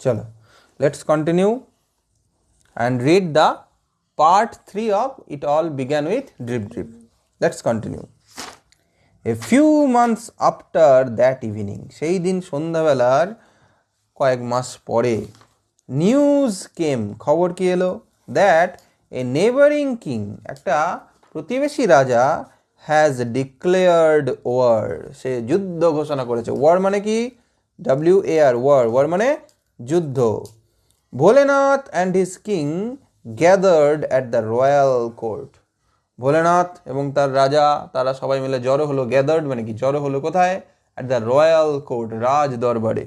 चलो, let's continue and read the part 3 of It All Began with Drip Drip. Let's continue. A few months after that evening, সেই দিন সন্ধ্যাবেলার কয়েক মাস পরে, news কেম, খবর কি এলো, দ্যাট এ নেবারিং কিং, একটা প্রতিবেশী রাজা, হ্যাজ ডিক্লেয়ার্ড ওয়ার, সে যুদ্ধ ঘোষণা করেছে। ওয়ার মানে কি? WAR, ওয়ার মানে যুদ্ধ। Bholenath and his king gathered at the royal court, Bholenath এবং তার রাজা তারা সবাই মিলে জড়ো হলো। গ্যাদার্ড মানে কি? জড়ো হলো কোথায়? অ্যাট দ্য রয়্যাল কোর্ট, রাজ দরবারে।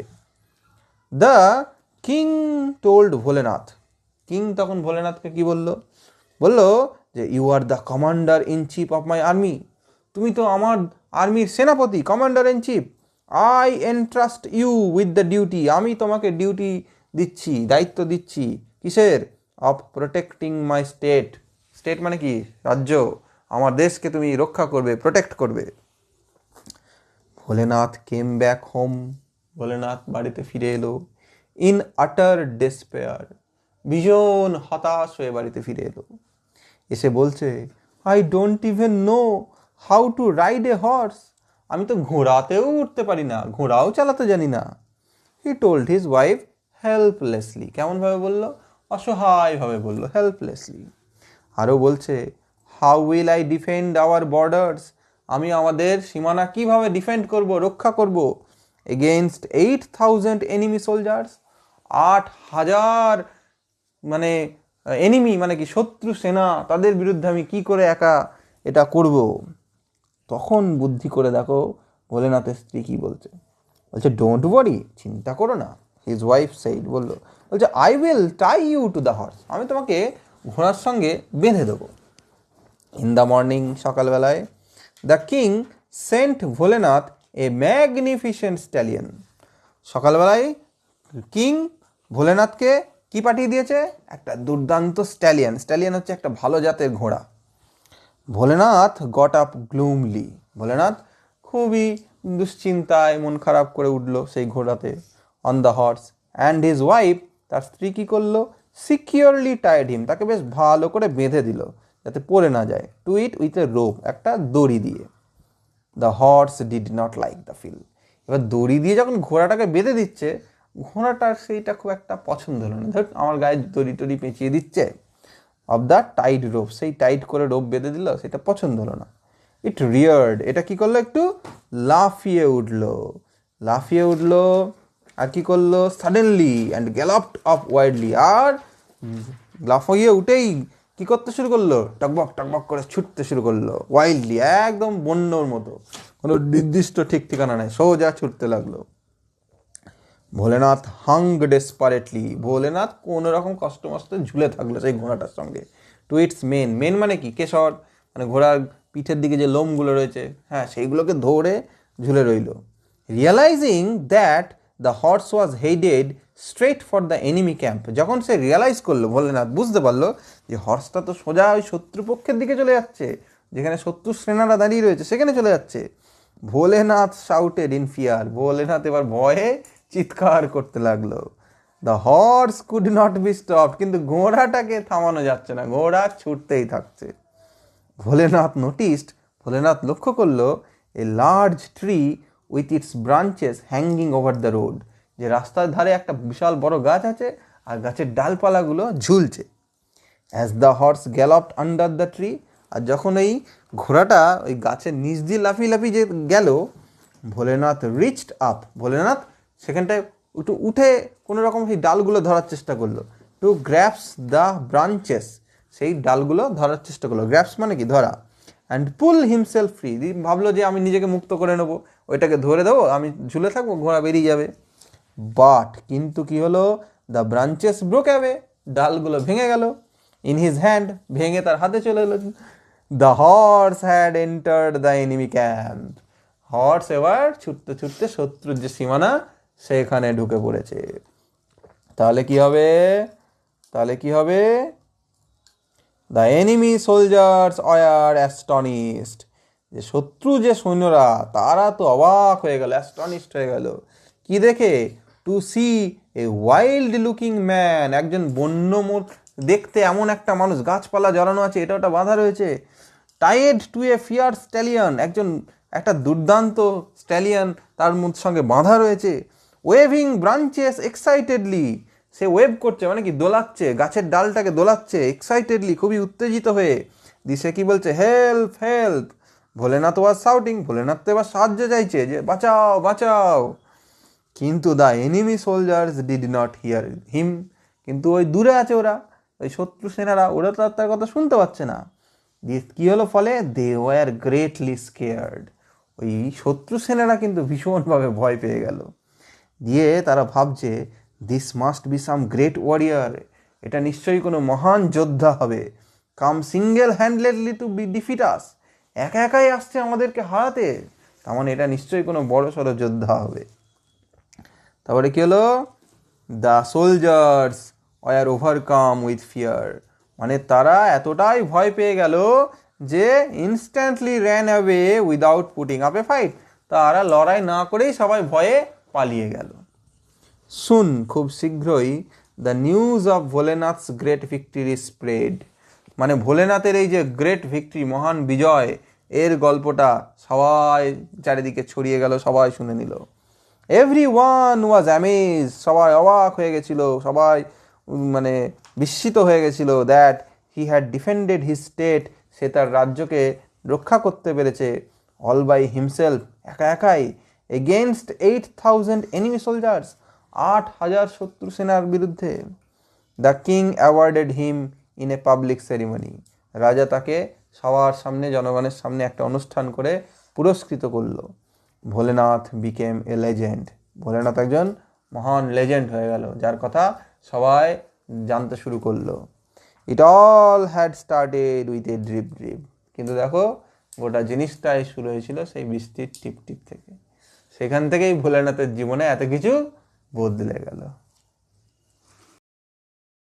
The king told Bholenath, king তখন ভোলেনাথকে কি বলল? বলল যে you are the commander in chief of my army, তুমি তো আমার আর্মির সেনাপতি, commander in chief. I entrust you with the duty, আমি তোমাকে ডিউটি দিচ্ছি, দায়িত্ব দিচ্ছি, কিসের? Of protecting my state, state মানে কি? রাজ্য, আমার দেশকে তুমি রক্ষা করবে, প্রোটেক্ট করবে। Bholenath came back home, Bholenath বাড়িতে ফিরে এলো। ইন আটার ডেসপেয়ার, ভীষণ হতাশ হয়ে বাড়িতে ফিরে এলো। এসে বলছে, I don't even know how to ride A horse, আমি তো ঘোড়াতেও উঠতে পারি না, ঘোড়াও চালাতে জানি না। He told his wife helplessly, কেমনভাবে বলল? অসহায়ভাবে বলল, হেল্পলেসলি। আরও বলছে, how will I defend our borders, আমি আমাদের সীমানা কিভাবে ডিফেন্ড করব, রক্ষা করব, এগেনস্ট 8,000 এনিমি সোলজার্স, 8,000 মানে এনিমি মানে কি? শত্রু সেনা, তাদের বিরুদ্ধে আমি কি করে একা এটা করব? তখন বুদ্ধি করে দেখো ভোলেনাথের স্ত্রী কি বলছে। বলছে, ডোন্ট ওয়ারি, চিন্তা করো না। হিজ ওয়াইফ সেইড, বলছে I will tie you to the horse, আমি তোমাকে ঘোড়ার সঙ্গে বেঁধে দেবো। ইন দ্য মর্নিং, সকালবেলায়, the king sent Bholenath a magnificent stallion, সকালবেলায় কিং ভোলেনাথকে কি পাঠিয়ে দিয়েছে? একটা দুর্দান্ত স্ট্যালিয়ন। স্ট্যালিয়ন হচ্ছে একটা ভালো জাতের ঘোড়া। Bholenath got up glumly, Bholenath খুবই দুশ্চিন্তায় মন খারাপ করে উঠল সেই ঘোড়াতে। On the horse, and his wife, তার স্ত্রী কী করলো? সিকিউরলি টাইড হিম, তাকে বেশ ভালো করে বেঁধে দিল যাতে পড়ে না যায়। To it with a rope, একটা দড়ি দিয়ে। The horse did not like the feel, এবার দড়ি দিয়ে যখন ঘোড়াটাকে বেঁধে দিচ্ছে, ঘোড়াটার সেইটা খুব একটা পছন্দ হলো না। ধর আমার গায়ে দড়ি টড়ি পেঁচিয়ে দিচ্ছে, অফ দ্য টাইট রোপ, সেই টাইট করে রোপ বেঁধে দিল, সেটা পছন্দ হলো না। ইট রিয়ার্ড, এটা কি করলো? একটু লাফিয়ে উঠলো, লাফিয়ে উঠলো। আর কি করলো? Suddenly and galloped of wildly, আর লাফিয়ে উঠেই কি করতে শুরু করলো? টকবক টকবক করে ছুটতে শুরু করলো। ওয়াইল্ডলি, একদম বন্যর মতো, কোনো নির্দিষ্ট ঠিক ঠিকানা নেই, সোজা ছুটতে লাগলো। ভোলেনাথ হাং ডেসপারেটলি, ভোলেনাথ কোনো রকম কষ্ট মস্তে ঝুলে থাকলো সেই ঘোড়াটার সঙ্গে। টু ইটস মেন, মেন মানে কি? কেশর, মানে ঘোড়ার পিঠের দিকে যে লোমগুলো রয়েছে, হ্যাঁ, সেইগুলোকে ধরে ঝুলে রইল। Realising that the horse was headed straight for the enemy camp, যখন সে রিয়ালাইজ করলো, ভোলেনাথ বুঝতে পারলো যে হর্সটা তো সোজা ওই শত্রুপক্ষের দিকে চলে যাচ্ছে, যেখানে শত্রু সেনারা দাঁড়িয়ে রয়েছে সেখানে চলে যাচ্ছে। Bholenath shouted in fear, Bholenath এবার ভয়ে চিৎকার করতে লাগলো। The horse could not be stopped, কিন্তু ঘোড়াটাকে থামানো যাচ্ছে না, ঘোড়া ছুটতেই থাকছে। ভোলেনাথ নোটিসড, ভোলেনাথ লক্ষ্য করলো, a large tree with its branches hanging over the road, যে রাস্তার ধারে একটা বিশাল বড় গাছ আছে আর গাছের ডালপালাগুলো ঝুলছে। As the horse galloped under the tree, আর যখন এই ঘোড়াটা ওই গাছের নিচ দিয়ে লাফিয়ে লাফিয়ে যে গেল, ভোলেনাথ রিচড আপ, ভোলেনাথ সেখানটায় একটু উঠে কোনো রকম সেই ডালগুলো ধরার চেষ্টা করলো। টু গ্র্যাপস দ্য ব্রাঞ্চেস, সেই ডালগুলো ধরার চেষ্টা করলো। গ্র্যাপস মানে কি? ধরা। অ্যান্ড পুল হিমসেলফ ফ্রি, ভাবলো যে আমি নিজেকে মুক্ত করে নেবো, ওইটাকে ধরে দেবো, আমি ঝুলে থাকবো, ঘোড়া বেরিয়ে যাবে। বাট, কিন্তু কি হলো? দ্য ব্রাঞ্চেস ব্রোক অ্যাওয়ে, ডালগুলো ভেঙে গেল। ইন হিজ হ্যান্ড, ভেঙে তার হাতে চলে এলো। The horse had entered the enemy camp, horse এবার ছুটতে ছুটতে শত্রুর যে সীমানা সেখানে ঢুকে পড়েছে। তাহলে কি হবে? তাহলে কি হবে? The enemy soldiers were astonished, যে শত্রু যে সৈন্যরা তারা তো অবাক হয়ে গেল, অ্যাস্টনিশড হয়ে গেল। কি দেখে? To see a wild looking man, একজন বন্য দেখতে এমন একটা মানুষ, গাছপালা জড়ানো আছে, এটা ওটা বাঁধা রয়েছে। Tied to A fear stallion, একটা দুর্দান্ত স্ট্যালিয়ন তার সঙ্গে বাঁধা রয়েছে। ওয়েভিং ব্রাঞ্চেস এক্সাইটেডলি, সে ওয়েভ করছে মানে কি দোলাচ্ছে, গাছের ডালটাকে দোলাচ্ছে এক্সাইটেডলি, খুবই উত্তেজিত হয়ে। দিশে কি বলছে, help help. Bholenath was shouting, Bholenath তো এবার সাহায্য চাইছে যে বাঁচাও বাঁচাও। কিন্তু the enemy soldiers did not hear him, কিন্তু ওই দূরে আছে ওরা, ওই শত্রু সেনারা, ওরা তো তার কথা শুনতে পাচ্ছে না। দিয়ে কী হলো ফলে, দে ওয়ার গ্রেটলি স্কেয়ার্ড, ওই শত্রু সেনারা কিন্তু ভীষণভাবে ভয় পেয়ে গেল। দিয়ে তারা ভাবছে, this must be some great warrior, এটা নিশ্চয়ই কোনো মহান যোদ্ধা হবে। Come single handedly to be defeat us, একা একাই আসছে আমাদেরকে হারাতে, তার মানে এটা নিশ্চয়ই কোনো বড় সড়ো যোদ্ধা হবে। তারপরে কি হলো, the soldiers were overcome with fear, মানে তারা এতটাই ভয় পেয়ে গেল যে instantly ran away without putting up a fight, তারা লড়াই না করেই সবাই ভয়ে পালিয়ে গেল। সুন, খুব শীঘ্রই, the news of Bholenath's great victory spread, মানে ভোলেনাথের এই যে গ্রেট ভিক্টরি, মহান বিজয়, এর গল্পটা সবাই চারিদিকে ছড়িয়ে গেল, সবাই শুনে নিল। এভরি ওয়ান ওয়াজ অ্যামেজ, সবাই অবাক হয়ে গেছিল, সবাই মানে বিস্মিত হয়ে গেছিল, that he had defended his state, সে তার রাজ্যকে রক্ষা করতে পেরেছে, অল বাই হিমসেলফ, একা একাই, এগেনস্ট 8,000 এনিমি সোলজার্স, 8,000 শত্রু সেনার বিরুদ্ধে। The king awarded him in a public ceremony, রাজা তাকে সবার সামনে, জনগণের সামনে একটা অনুষ্ঠান করে পুরস্কৃত করলো। ভোলেনাথ বিকেম এ লেজেন্ড, ভোলেনাথ একজন মহান লেজেন্ড হয়ে গেল, যার কথা সবাই জানতে শুরু করলো। It all had started with a drip drip, কিন্তু দেখো গোটা জিনিসটাই শুরু হয়েছিল সেই বৃষ্টির টিপ টিপ থেকে, সেখান থেকেই ভোলেনাথের জীবনে এত কিছু বদলে গেল।